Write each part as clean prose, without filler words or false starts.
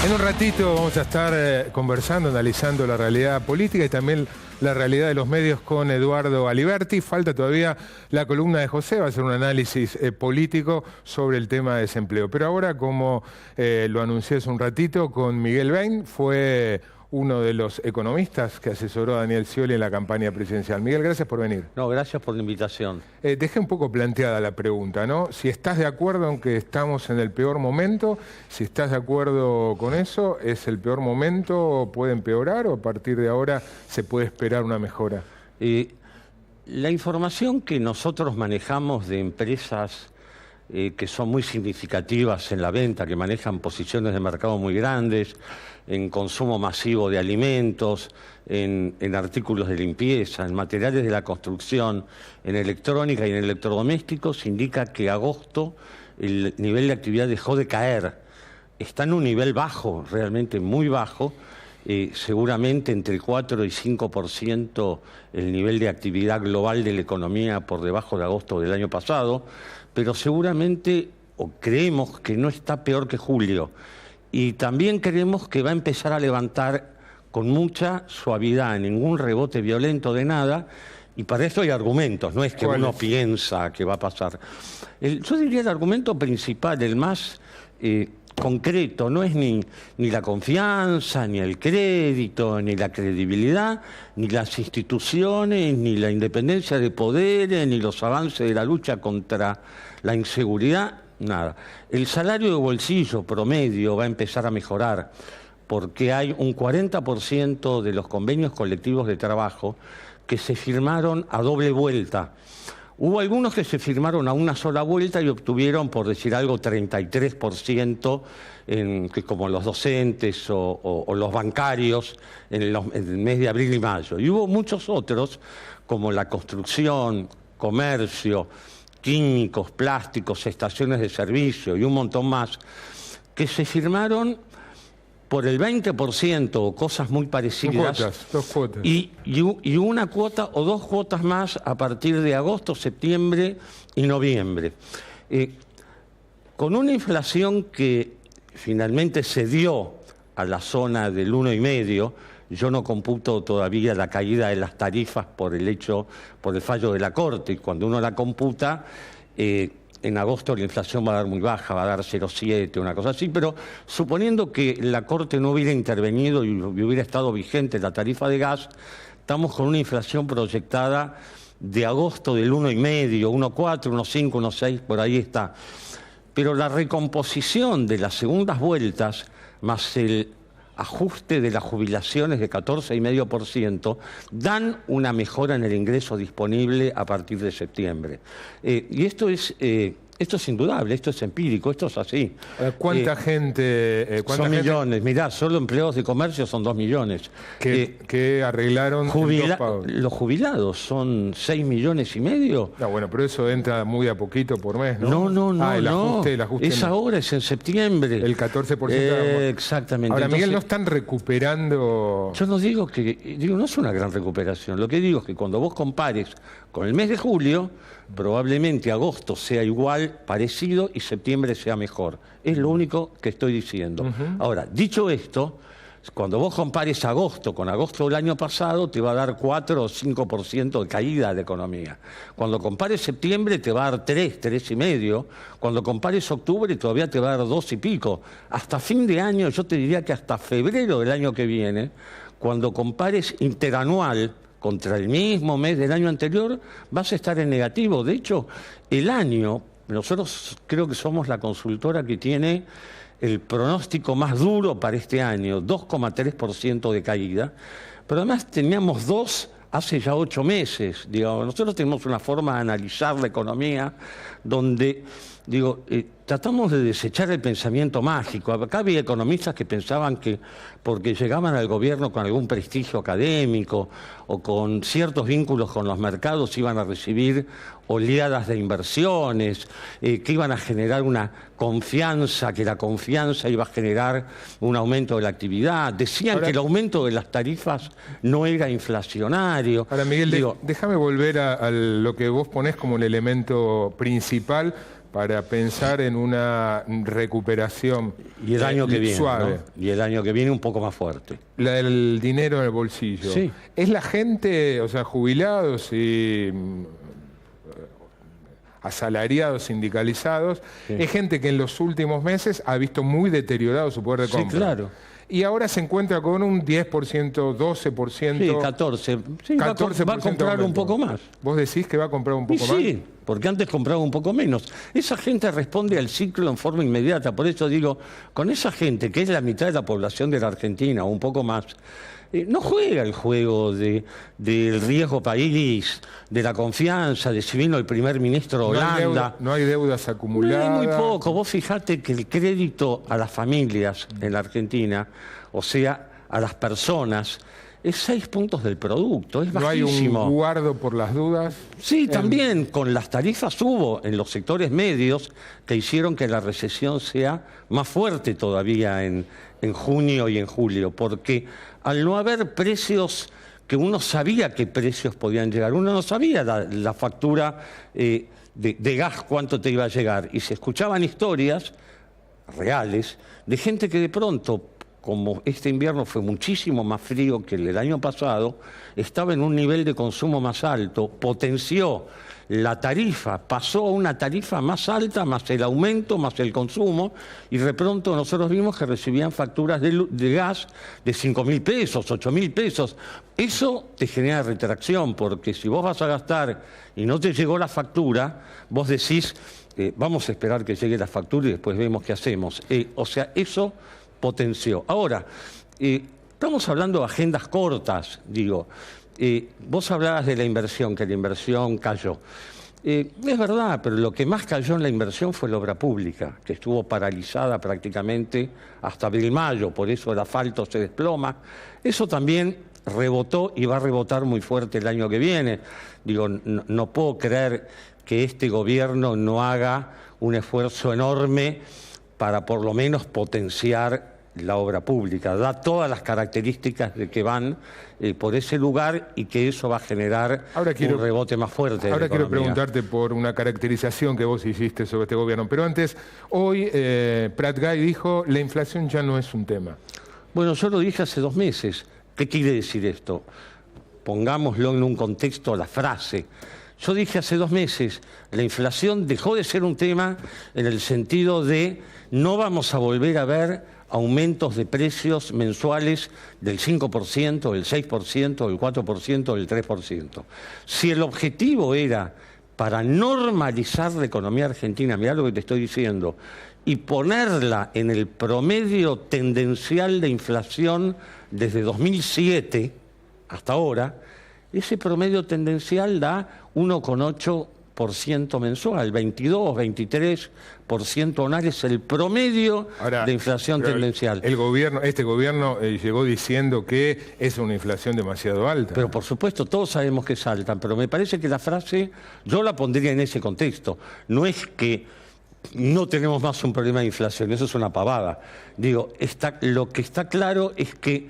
En un ratito vamos a estar conversando, analizando la realidad política y también la realidad de los medios con Eduardo Aliberti. Falta todavía la columna de José, va a ser un análisis político sobre el tema de desempleo. Pero ahora, como lo anuncié hace un ratito, con Miguel Bain, fue uno de los economistas que asesoró a Daniel Scioli en la campaña presidencial. Miguel, gracias por venir. No, gracias por la invitación. Dejé un poco planteada la pregunta, ¿no? Si estás de acuerdo en que estamos en el peor momento, si estás de acuerdo con eso, ¿es el peor momento, puede empeorar o a partir de ahora se puede esperar una mejora? La información que nosotros manejamos de empresas que son muy significativas en la venta, que manejan posiciones de mercado muy grandes, en consumo masivo de alimentos, en artículos de limpieza, en materiales de la construcción, en electrónica y en electrodomésticos, indica que agosto el nivel de actividad dejó de caer. Está en un nivel bajo, realmente muy bajo, seguramente entre el 4 y 5% el nivel de actividad global de la economía por debajo de agosto del año pasado, pero seguramente, o creemos que no está peor que julio, y también creemos que va a empezar a levantar con mucha suavidad, ningún rebote violento de nada, y para eso hay argumentos, no es que uno piensa que va a pasar. Yo diría el argumento principal, el más concreto, no es ni la confianza, ni el crédito, ni la credibilidad, ni las instituciones, ni la independencia de poderes, ni los avances de la lucha contra la inseguridad, nada. El salario de bolsillo promedio va a empezar a mejorar porque hay un 40% de los convenios colectivos de trabajo que se firmaron a doble vuelta. Hubo algunos que se firmaron a una sola vuelta y obtuvieron, por decir algo, 33%, como los docentes o los bancarios en el mes de abril y mayo. Y hubo muchos otros, como la construcción, comercio, químicos, plásticos, estaciones de servicio y un montón más, que se firmaron por el 20% o cosas muy parecidas. Dos cuotas. Y una cuota o dos cuotas más a partir de agosto, septiembre y noviembre. Con una inflación que finalmente se dio a la zona del 1,5%, yo no computo todavía la caída de las tarifas por el fallo de la Corte, y cuando uno la computa, en agosto la inflación va a dar muy baja, va a dar 0,7, una cosa así, pero suponiendo que la Corte no hubiera intervenido y hubiera estado vigente la tarifa de gas, estamos con una inflación proyectada de agosto del 1,5, 1,4, 1,5, 1,6, por ahí está. Pero la recomposición de las segundas vueltas, más el ajuste de las jubilaciones de 14,5%, dan una mejora en el ingreso disponible a partir de septiembre. Y esto es indudable, esto es empírico, esto es así. ¿Cuánta gente? Son millones, mirá, solo empleados de comercio son 2 millones. Que arreglaron los jubilados son 6,5 millones. No, bueno, pero eso entra muy a poquito por mes, ¿no? No, el ajuste es ahora, es en septiembre. El 14%. Exactamente. Ahora, Miguel, ¿no están recuperando? Yo no digo no es una gran recuperación. Lo que digo es que cuando vos compares con el mes de julio, probablemente agosto sea igual, parecido, y septiembre sea mejor. Es lo único que estoy diciendo. Ahora, dicho esto, cuando vos compares agosto con agosto del año pasado, te va a dar 4 o 5% de caída de la economía. Cuando compares septiembre, te va a dar 3, 3,5. Cuando compares octubre, todavía te va a dar 2 y pico. Hasta fin de año, yo te diría que hasta febrero del año que viene, cuando compares interanual contra el mismo mes del año anterior, vas a estar en negativo. De hecho, el año, nosotros creo que somos la consultora que tiene el pronóstico más duro para este año, 2,3% de caída, pero además teníamos 2 hace ya 8 meses. Nosotros tenemos una forma de analizar la economía donde tratamos de desechar el pensamiento mágico. Acá había economistas que pensaban que porque llegaban al gobierno con algún prestigio académico o con ciertos vínculos con los mercados iban a recibir oleadas de inversiones, que iban a generar una confianza, que la confianza iba a generar un aumento de la actividad. Decían que el aumento de las tarifas no era inflacionario. Ahora, Miguel, déjame volver a lo que vos ponés como el elemento principal para pensar en una recuperación y el año que viene, suave. ¿no? Y el año que viene un poco más fuerte. La del dinero en el bolsillo. Sí. ¿Es la gente, o sea, jubilados y asalariados, sindicalizados, sí, es gente que en los últimos meses ha visto muy deteriorado su poder de compra? Sí, claro. Y ahora se encuentra con un 10%, 12%. Sí, 14%. Sí, 14% va a comprar aumento. un poco más. ¿Vos decís que va a comprar un poco más? Sí, porque antes compraba un poco menos. Esa gente responde al ciclo en forma inmediata. Por eso digo, con esa gente, que es la mitad de la población de la Argentina, o un poco más, no juega el juego del riesgo país, de la confianza, de si vino el primer ministro de Holanda. No hay deudas acumuladas. No hay muy poco. Vos fijate que el crédito a las familias en la Argentina, o sea, a las personas, es 6 puntos del producto, es bajísimo. ¿No hay un guardo por las dudas? Sí, también con las tarifas hubo en los sectores medios que hicieron que la recesión sea más fuerte todavía en junio y en julio, porque al no haber precios que uno sabía qué precios podían llegar, uno no sabía la factura de gas cuánto te iba a llegar, y se escuchaban historias reales de gente que de pronto, como este invierno fue muchísimo más frío que el del año pasado, estaba en un nivel de consumo más alto, potenció la tarifa, pasó a una tarifa más alta, más el aumento, más el consumo, y de pronto nosotros vimos que recibían facturas de gas de 5.000 pesos, 8.000 pesos. Eso te genera retracción, porque si vos vas a gastar y no te llegó la factura, vos decís, vamos a esperar que llegue la factura y después vemos qué hacemos. O sea, eso potenció. Ahora, estamos hablando de agendas cortas, digo. Vos hablabas de la inversión, que la inversión cayó. Es verdad, pero lo que más cayó en la inversión fue la obra pública, que estuvo paralizada prácticamente hasta abril-mayo, por eso el asfalto se desploma. Eso también rebotó y va a rebotar muy fuerte el año que viene. Digo, no puedo creer que este gobierno no haga un esfuerzo enorme para por lo menos potenciar la obra pública. Da todas las características de que van por ese lugar y que eso va a generar un rebote más fuerte. Ahora quiero preguntarte por una caracterización que vos hiciste sobre este gobierno. Pero antes, hoy Prat Gay dijo, la inflación ya no es un tema. Bueno, yo lo dije hace 2 meses. ¿Qué quiere decir esto? Pongámoslo en un contexto, la frase. Yo dije hace 2 meses, la inflación dejó de ser un tema en el sentido de no vamos a volver a ver aumentos de precios mensuales del 5%, del 6%, del 4%, del 3%. Si el objetivo era para normalizar la economía argentina, mirá lo que te estoy diciendo, y ponerla en el promedio tendencial de inflación desde 2007 hasta ahora, ese promedio tendencial da 1,8% mensual, 22, 23% anual es el promedio de inflación tendencial. Este gobierno llegó diciendo que es una inflación demasiado alta. Pero por supuesto, todos sabemos que es alta, pero me parece que la frase, yo la pondría en ese contexto. No es que no tenemos más un problema de inflación, eso es una pavada. Digo, lo que está claro es que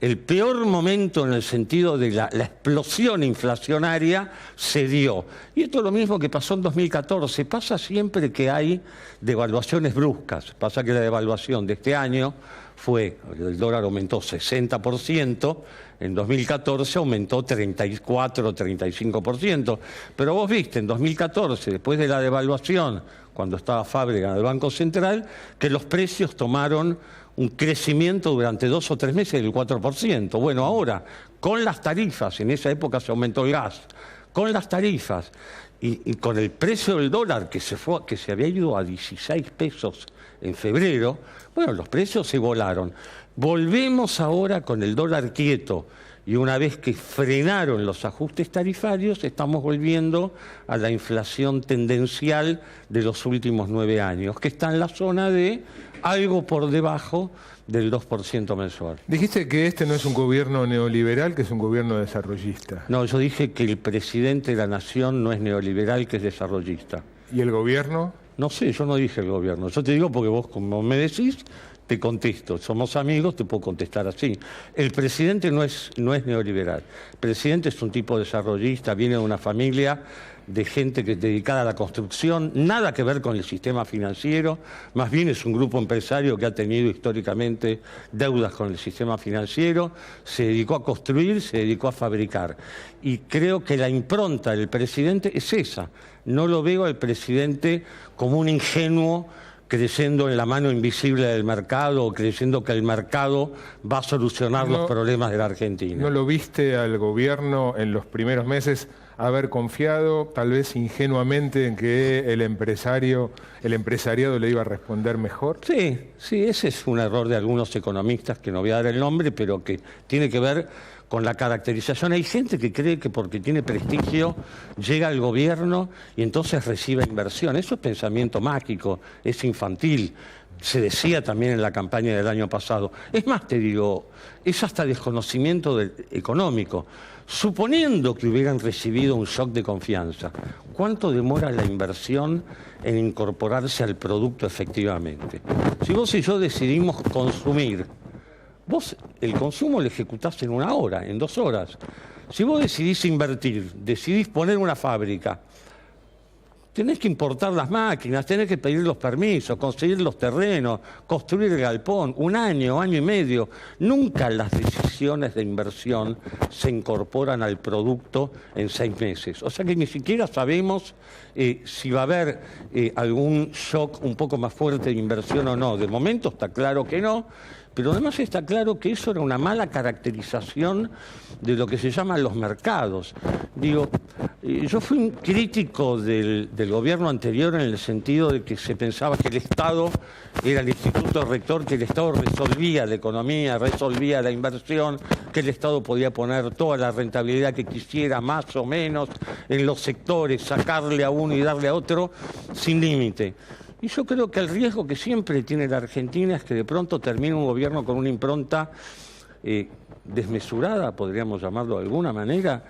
el peor momento en el sentido de la explosión inflacionaria se dio. Y esto es lo mismo que pasó en 2014. Pasa siempre que hay devaluaciones bruscas. Pasa que la devaluación de este año fue, el dólar aumentó 60%, en 2014 aumentó 34, 35%. Pero vos viste en 2014, después de la devaluación, cuando estaba Fábrega en el Banco Central, que los precios tomaron un crecimiento durante 2 o 3 meses del 4%. Bueno, ahora, con las tarifas, en esa época se aumentó el gas, con las tarifas y con el precio del dólar que se había ido a 16 pesos en febrero, bueno, los precios se volaron. Volvemos ahora con el dólar quieto y una vez que frenaron los ajustes tarifarios, estamos volviendo a la inflación tendencial de los últimos 9 años, que está en la zona de algo por debajo del 2% mensual. Dijiste que este no es un gobierno neoliberal, que es un gobierno desarrollista. No, yo dije que el presidente de la nación no es neoliberal, que es desarrollista. ¿Y el gobierno? No sé, yo no dije el gobierno. Yo te digo porque vos, como me decís, te contesto. Somos amigos, te puedo contestar así. El presidente no es neoliberal. El presidente es un tipo desarrollista, viene de una familia de gente dedicada a la construcción, nada que ver con el sistema financiero, más bien es un grupo empresario que ha tenido históricamente deudas con el sistema financiero, se dedicó a construir, se dedicó a fabricar. Y creo que la impronta del presidente es esa. No lo veo al presidente como un ingenuo creyendo en la mano invisible del mercado o creyendo que el mercado va a solucionar los problemas de la Argentina. ¿No lo viste al gobierno en los primeros meses haber confiado, tal vez ingenuamente, en que el empresariado le iba a responder mejor? Sí, ese es un error de algunos economistas, que no voy a dar el nombre, pero que tiene que ver con la caracterización. Hay gente que cree que porque tiene prestigio llega al gobierno y entonces recibe inversión. Eso es pensamiento mágico, es infantil. Se decía también en la campaña del año pasado. Es más, te digo, es hasta desconocimiento económico. Suponiendo que hubieran recibido un shock de confianza, ¿cuánto demora la inversión en incorporarse al producto efectivamente? Si vos y yo decidimos consumir, vos el consumo lo ejecutás en 1 hora, en 2 horas. Si vos decidís invertir, decidís poner una fábrica, tenés que importar las máquinas, tenés que pedir los permisos, conseguir los terrenos, construir el galpón, 1 año, 1 año y medio. Nunca las decisiones de inversión se incorporan al producto en 6 meses. O sea que ni siquiera sabemos si va a haber algún shock un poco más fuerte de inversión o no. De momento está claro que no. Pero además está claro que eso era una mala caracterización de lo que se llaman los mercados. Digo, yo fui un crítico del gobierno anterior en el sentido de que se pensaba que el Estado era el instituto rector, que el Estado resolvía la economía, resolvía la inversión, que el Estado podía poner toda la rentabilidad que quisiera, más o menos, en los sectores, sacarle a uno y darle a otro sin límite. Y yo creo que el riesgo que siempre tiene la Argentina es que de pronto termine un gobierno con una impronta desmesurada, podríamos llamarlo de alguna manera,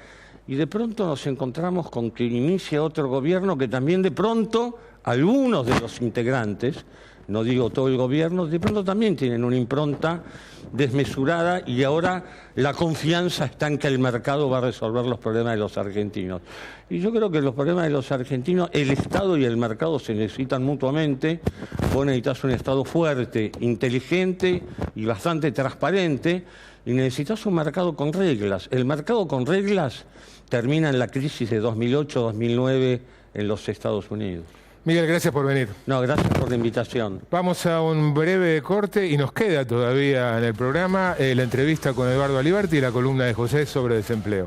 y de pronto nos encontramos con que inicia otro gobierno que también de pronto algunos de los integrantes, no digo todo el gobierno, de pronto también tienen una impronta desmesurada y ahora la confianza está en que el mercado va a resolver los problemas de los argentinos. Y yo creo que los problemas de los argentinos, el Estado y el mercado se necesitan mutuamente. Vos necesitas un Estado fuerte, inteligente y bastante transparente, y necesitas un mercado con reglas. El mercado con reglas termina en la crisis de 2008-2009 en los Estados Unidos. Miguel, gracias por venir. No, gracias por la invitación. Vamos a un breve corte y nos queda todavía en el programa la entrevista con Eduardo Aliberti y la columna de José sobre desempleo.